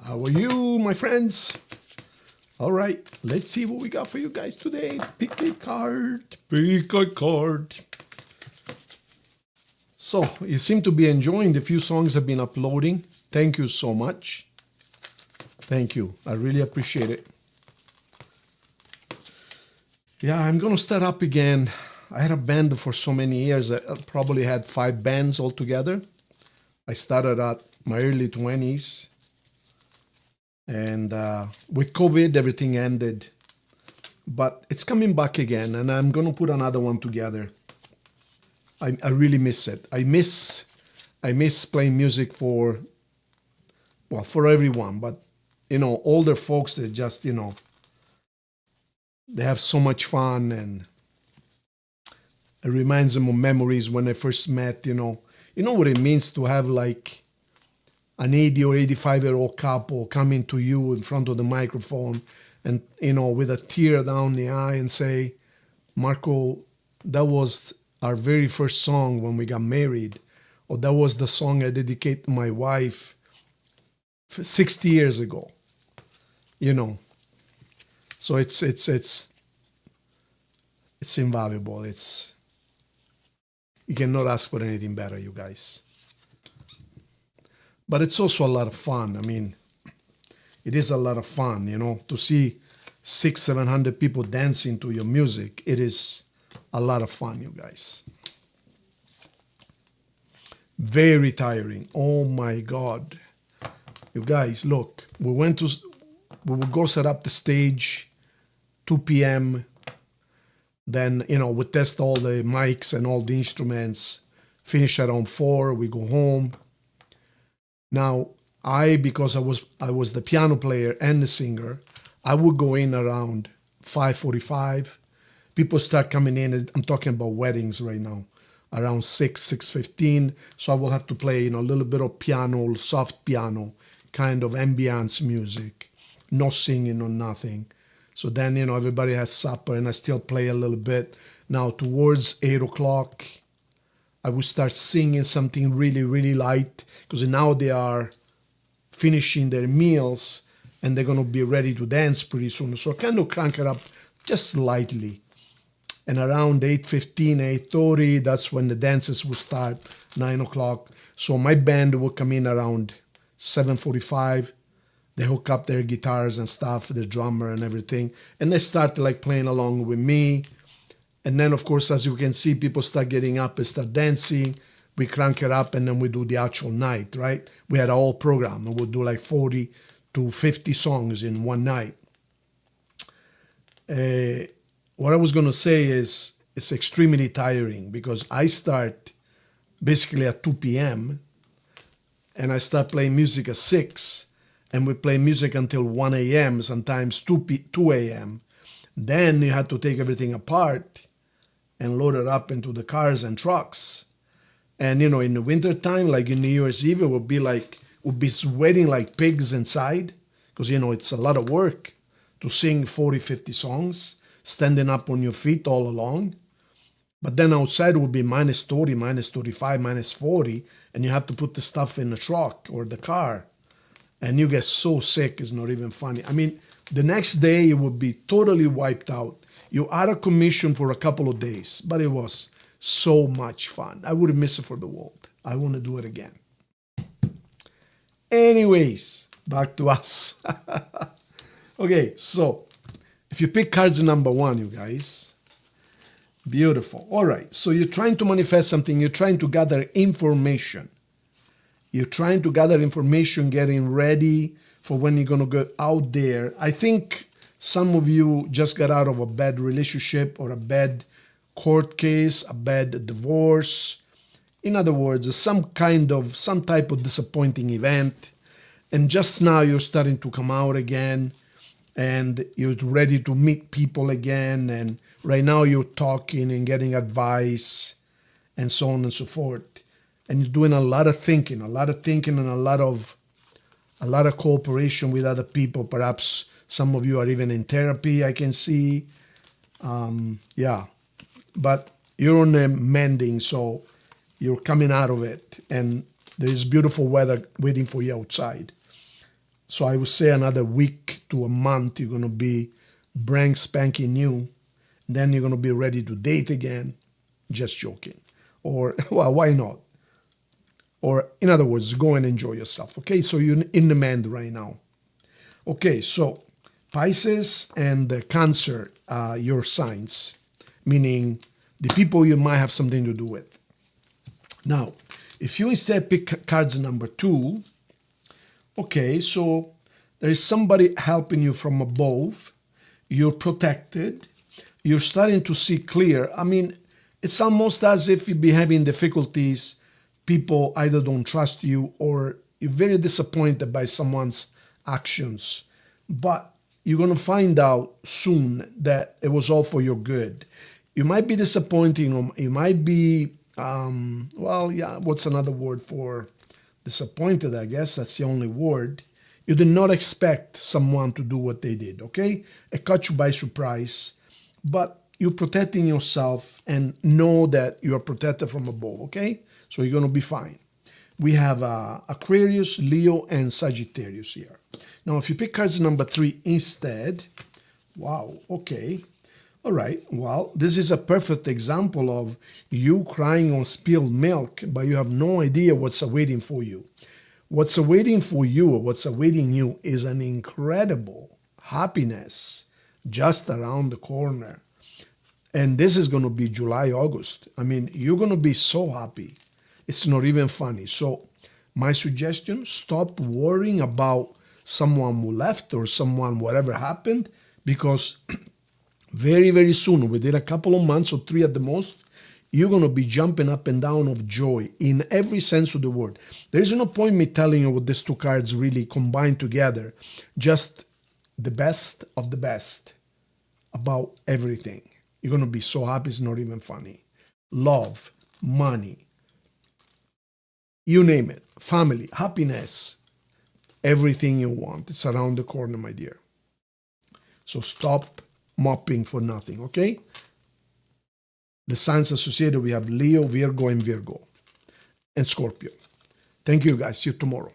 How are you, my friends? All right, let's see what we got for you guys today. Pick a card. Pick a card. So, you seem to be enjoying the few songs I've been uploading. Thank you so much. Thank you. I really appreciate it. Yeah, I'm going to start up again. I had a band for so many years. I probably had 5 bands altogether. I started at my early 20s. And with COVID, everything ended. But it's coming back again, and I'm going to put another one together. I really miss it. I miss playing music for everyone. But, older folks, they just, they have so much fun, and it reminds them of memories when they first met, You know what it means to have like an 80 or 85-year-old couple coming to you in front of the microphone and, with a tear down the eye and say, Marco, that was our very first song when we got married, or that was the song I dedicated to my wife 60 years ago, So it's invaluable. You cannot ask for anything better, you guys. But it's also a lot of fun. I mean, it is a lot of fun, to see 600-700 people dancing to your music. It is a lot of fun, you guys. Very tiring. Oh my God. You guys, look, we would go set up the stage 2 p.m. Then, we test all the mics and all the instruments, finish around 4, we go home. Now, because I was the piano player and the singer, I would go in around 5:45. People start coming in. I'm talking about weddings right now, around 6:15. So I will have to play, a little bit of piano, soft piano, kind of ambience music, no singing or nothing. So then, everybody has supper, and I still play a little bit. Now, towards 8 o'clock, I would start singing something really, really light, because now they are finishing their meals and they're going to be ready to dance pretty soon. So I kind of crank it up just slightly. And around 8:15, 8:30, that's when the dances will start, 9 o'clock. So my band will come in around 7:45. They hook up their guitars and stuff, the drummer and everything. And they start like playing along with me. And then, of course, as you can see, people start getting up and start dancing. We crank it up, and then we do the actual night, right? We had a whole program, and we'll do like 40 to 50 songs in one night. What I was going to say is it's extremely tiring, because I start basically at 2 p.m. and I start playing music at 6, and we play music until 1 a.m., sometimes 2 a.m. Then you have to take everything apart and load it up into the cars and trucks. And, in the wintertime, like in New Year's Eve, it would be sweating like pigs inside, because, it's a lot of work to sing 40, 50 songs, standing up on your feet all along. But then outside would be minus 30, minus 35, minus 40, and you have to put the stuff in the truck or the car. And you get so sick, it's not even funny. I mean, the next day you would be totally wiped out. You're out of commission for a couple of days, but it was so much fun. I wouldn't miss it for the world. I want to do it again. Anyways, back to us. Okay, so if you pick cards number 1, you guys, beautiful. All right, so you're trying to manifest something. You're trying to gather information. You're trying to gather information, getting ready for when you're going to go out there. I think some of you just got out of a bad relationship or a bad court case, a bad divorce. In other words, some type of disappointing event. And just now you're starting to come out again, and you're ready to meet people again. And right now you're talking and getting advice and so on and so forth. And you're doing a lot of thinking and a lot of cooperation with other people. Perhaps some of you are even in therapy, I can see. But you're on a mending, so you're coming out of it. And there's beautiful weather waiting for you outside. So I would say another week to a month, you're going to be brand spanking new. Then you're going to be ready to date again. Just joking. Or, well, why not? Or, in other words, go and enjoy yourself. Okay, so you're in demand right now. Okay, so Pisces and Cancer, your signs, meaning the people you might have something to do with. Now, if you instead pick cards number 2, okay, so there is somebody helping you from above. You're protected. You're starting to see clear. I mean, it's almost as if you'd be having difficulties. People either don't trust you or you're very disappointed by someone's actions. But you're going to find out soon that it was all for your good. You might be disappointing them. You might be, what's another word for disappointed? I guess that's the only word. You did not expect someone to do what they did, okay? It caught you by surprise. But you're protecting yourself and know that you're protected from above, okay? So you're going to be fine. We have Aquarius, Leo, and Sagittarius here. Now, if you pick cards number 3 instead, wow, okay. All right, well, this is a perfect example of you crying on spilled milk, but you have no idea what's awaiting for you. What's awaiting for you, or what's awaiting you, is an incredible happiness just around the corner. And this is going to be July, August. I mean, you're going to be so happy. It's not even funny. So my suggestion, stop worrying about someone who left or someone, whatever happened, because very, very soon, within a couple of months or 3 at the most, you're going to be jumping up and down of joy in every sense of the word. There's no point me telling you what these 2 cards really combine together. Just the best of the best about everything. You're going to be so happy, it's not even funny. Love, money, you name it, family, happiness, everything you want. It's around the corner, my dear. So stop mopping for nothing, okay? The signs associated, we have Leo, Virgo, and Scorpio. Thank you, guys. See you tomorrow.